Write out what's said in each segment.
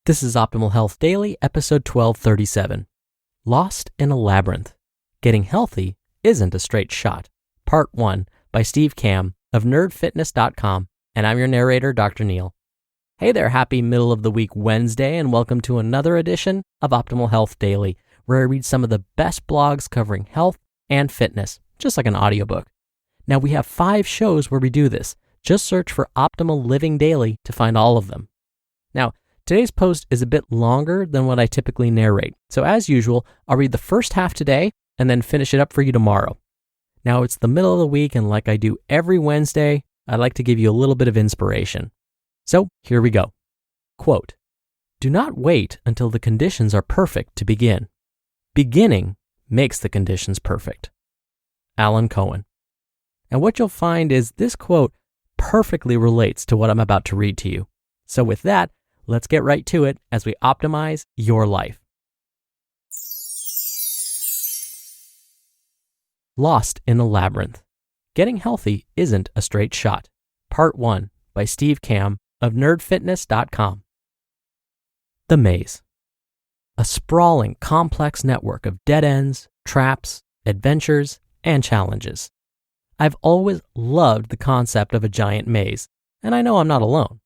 This is Optimal Health Daily, episode 1237. Lost in a Labyrinth. Getting Healthy Isn't a Straight Shot. Part 1 by Steve Kamb of nerdfitness.com, and I'm your narrator, Dr. Neil. Hey there, happy middle of the week Wednesday, and welcome to another edition of Optimal Health Daily, where I read some of the best blogs covering health and fitness, just like an audiobook. Now, we have 5 shows where we do this. Just search for Optimal Living Daily to find all of them. Now, today's post is a bit longer than what I typically narrate. So as usual, I'll read the first half today and then finish it up for you tomorrow. Now it's the middle of the week, and like I do every Wednesday, I'd like to give you a little bit of inspiration. So here we go. Quote, "Do not wait until the conditions are perfect to begin. Beginning makes the conditions perfect." Alan Cohen. And what you'll find is this quote perfectly relates to what I'm about to read to you. So with that, let's get right to it as we optimize your life. Lost in a Labyrinth. Getting Healthy Isn't a Straight Shot. Part 1 by Steve Kamb of nerdfitness.com. The Maze. A sprawling, complex network of dead ends, traps, adventures, and challenges. I've always loved the concept of a giant maze, and I know I'm not alone.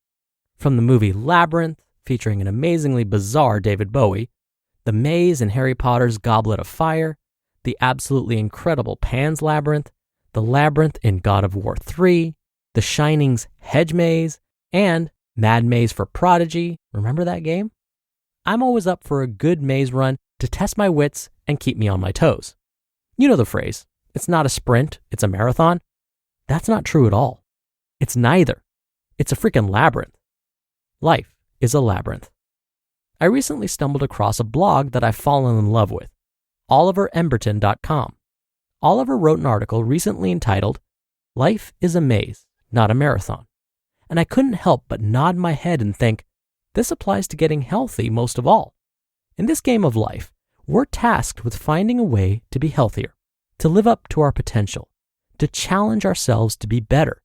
From the movie Labyrinth, featuring an amazingly bizarre David Bowie, the maze in Harry Potter's Goblet of Fire, the absolutely incredible Pan's Labyrinth, the labyrinth in God of War 3, The Shining's Hedge Maze, and Mad Maze for Prodigy. Remember that game? I'm always up for a good maze run to test my wits and keep me on my toes. You know the phrase, it's not a sprint, it's a marathon. That's not true at all. It's neither. It's a freaking labyrinth. Life is a labyrinth. I recently stumbled across a blog that I've fallen in love with, oliveremberton.com. Oliver wrote an article recently entitled, "Life is a Maze, Not a Marathon." And I couldn't help but nod my head and think, this applies to getting healthy most of all. In this game of life, we're tasked with finding a way to be healthier, to live up to our potential, to challenge ourselves to be better.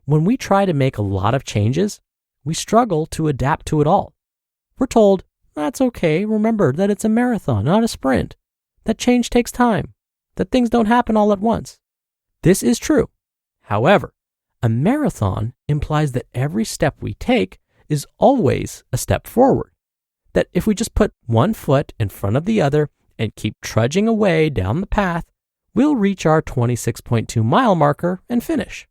When we try to make a lot of changes, we struggle to adapt to it all. We're told, that's okay, remember that it's a marathon, not a sprint, that change takes time, that things don't happen all at once. This is true. However, a marathon implies that every step we take is always a step forward. That if we just put one foot in front of the other and keep trudging away down the path, we'll reach our 26.2 mile marker and finish.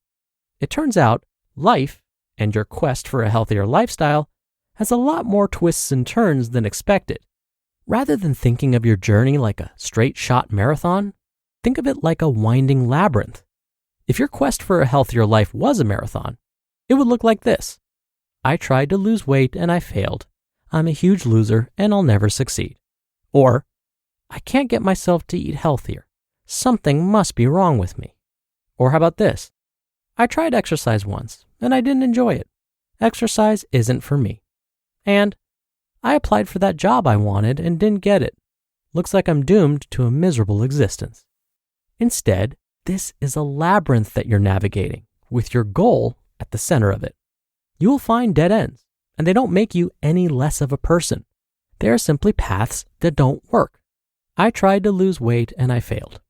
It turns out life and your quest for a healthier lifestyle has a lot more twists and turns than expected. Rather than thinking of your journey like a straight shot marathon, think of it like a winding labyrinth. If your quest for a healthier life was a marathon, it would look like this. I tried to lose weight and I failed. I'm a huge loser and I'll never succeed. Or, I can't get myself to eat healthier. Something must be wrong with me. Or how about this? I tried exercise once and I didn't enjoy it. Exercise isn't for me. And I applied for that job I wanted and didn't get it. Looks like I'm doomed to a miserable existence. Instead, this is a labyrinth that you're navigating, with your goal at the center of it. You will find dead ends, and they don't make you any less of a person. They are simply paths that don't work. I tried to lose weight and I failed.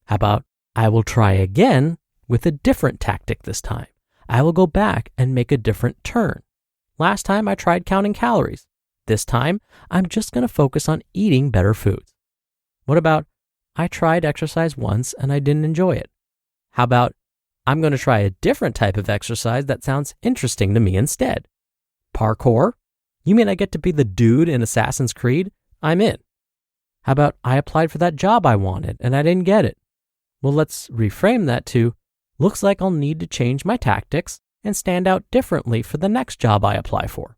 How about I will try again with a different tactic this time? I will go back and make a different turn. Last time I tried counting calories. This time, I'm just going to focus on eating better foods. What about I tried exercise once and I didn't enjoy it? How about I'm going to try a different type of exercise that sounds interesting to me instead? Parkour? You mean I get to be the dude in Assassin's Creed? I'm in. How about I applied for that job I wanted and I didn't get it? Well, let's reframe that to, looks like I'll need to change my tactics and stand out differently for the next job I apply for.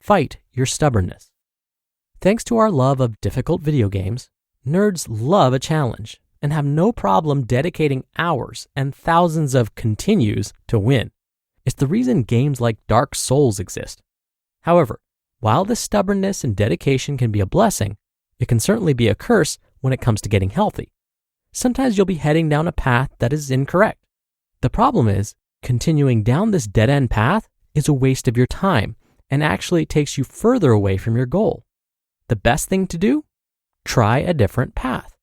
Fight your stubbornness. Thanks to our love of difficult video games, nerds love a challenge and have no problem dedicating hours and thousands of continues to win. It's the reason games like Dark Souls exist. However, while this stubbornness and dedication can be a blessing, it can certainly be a curse when it comes to getting healthy. Sometimes you'll be heading down a path that is incorrect. The problem is, continuing down this dead-end path is a waste of your time and actually takes you further away from your goal. The best thing to do? Try a different path.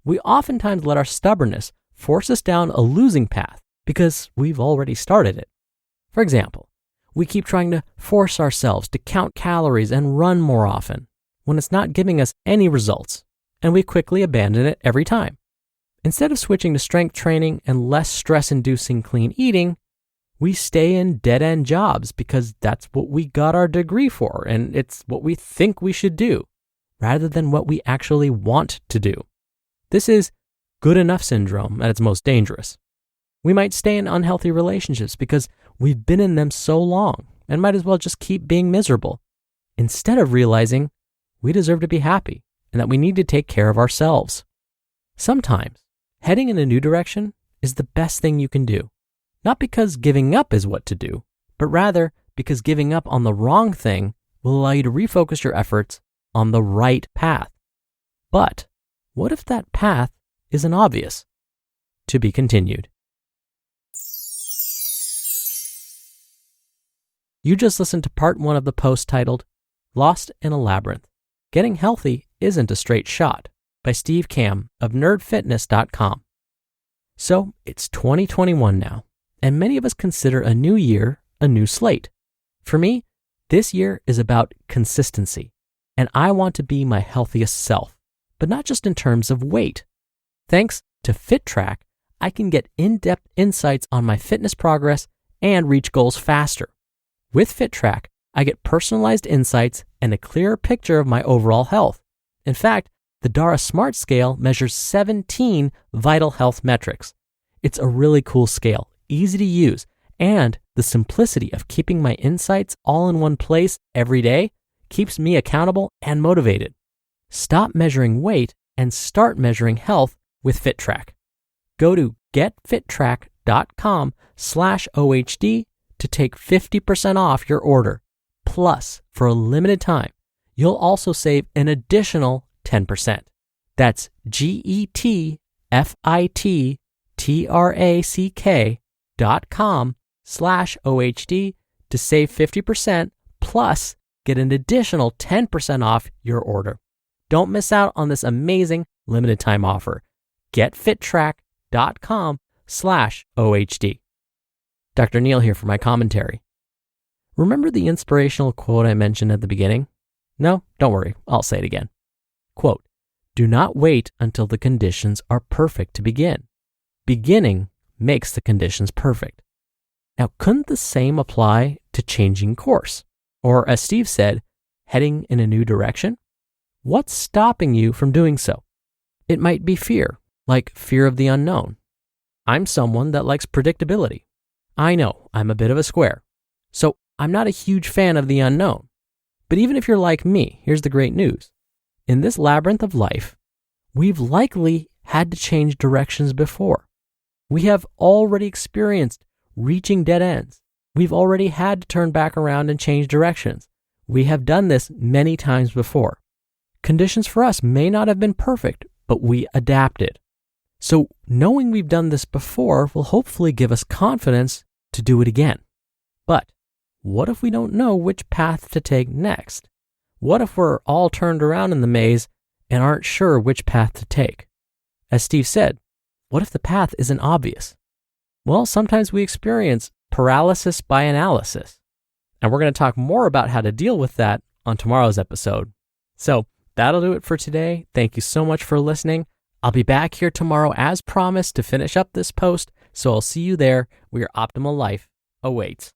We oftentimes let our stubbornness force us down a losing path because we've already started it. For example, we keep trying to force ourselves to count calories and run more often when it's not giving us any results, and we quickly abandon it every time. Instead of switching to strength training and less stress-inducing clean eating, we stay in dead-end jobs because that's what we got our degree for and it's what we think we should do, rather than what we actually want to do. This is good enough syndrome at its most dangerous. We might stay in unhealthy relationships because we've been in them so long and might as well just keep being miserable, instead of realizing we deserve to be happy and that we need to take care of ourselves. Sometimes, heading in a new direction is the best thing you can do, not because giving up is what to do, but rather because giving up on the wrong thing will allow you to refocus your efforts on the right path. But what if that path isn't obvious? To be continued. You just listened to part 1 of the post titled, Lost in a Labyrinth. Getting Healthy Isn't a Straight Shot by Steve Kamb of nerdfitness.com. So it's 2021 now, and many of us consider a new year a new slate. For me, this year is about consistency, and I want to be my healthiest self, but not just in terms of weight. Thanks to FitTrack, I can get in-depth insights on my fitness progress and reach goals faster. With FitTrack, I get personalized insights and a clearer picture of my overall health. In fact, the Dara Smart Scale measures 17 vital health metrics. It's a really cool scale, easy to use, and the simplicity of keeping my insights all in one place every day keeps me accountable and motivated. Stop measuring weight and start measuring health with FitTrack. Go to getfittrack.com/OHD to take 50% off your order. Plus, for a limited time, you'll also save an additional 10%. That's getfittrack.com/OHD to save 50% plus get an additional 10% off your order. Don't miss out on this amazing limited time offer. getfittrack.com/OHD. Dr. Neil here for my commentary. Remember the inspirational quote I mentioned at the beginning? No, don't worry, I'll say it again. Quote, "Do not wait until the conditions are perfect to begin. Beginning makes the conditions perfect." Now, couldn't the same apply to changing course? Or as Steve said, heading in a new direction? What's stopping you from doing so? It might be fear, like fear of the unknown. I'm someone that likes predictability. I know I'm a bit of a square, so I'm not a huge fan of the unknown. But even if you're like me, here's the great news. In this labyrinth of life, we've likely had to change directions before. We have already experienced reaching dead ends. We've already had to turn back around and change directions. We have done this many times before. Conditions for us may not have been perfect, but we adapted. So knowing we've done this before will hopefully give us confidence to do it again. But what if we don't know which path to take next? What if we're all turned around in the maze and aren't sure which path to take? As Steve said, what if the path isn't obvious? Well, sometimes we experience paralysis by analysis. And we're going to talk more about how to deal with that on tomorrow's episode. So that'll do it for today. Thank you so much for listening. I'll be back here tomorrow as promised to finish up this post, so I'll see you there where your optimal life awaits.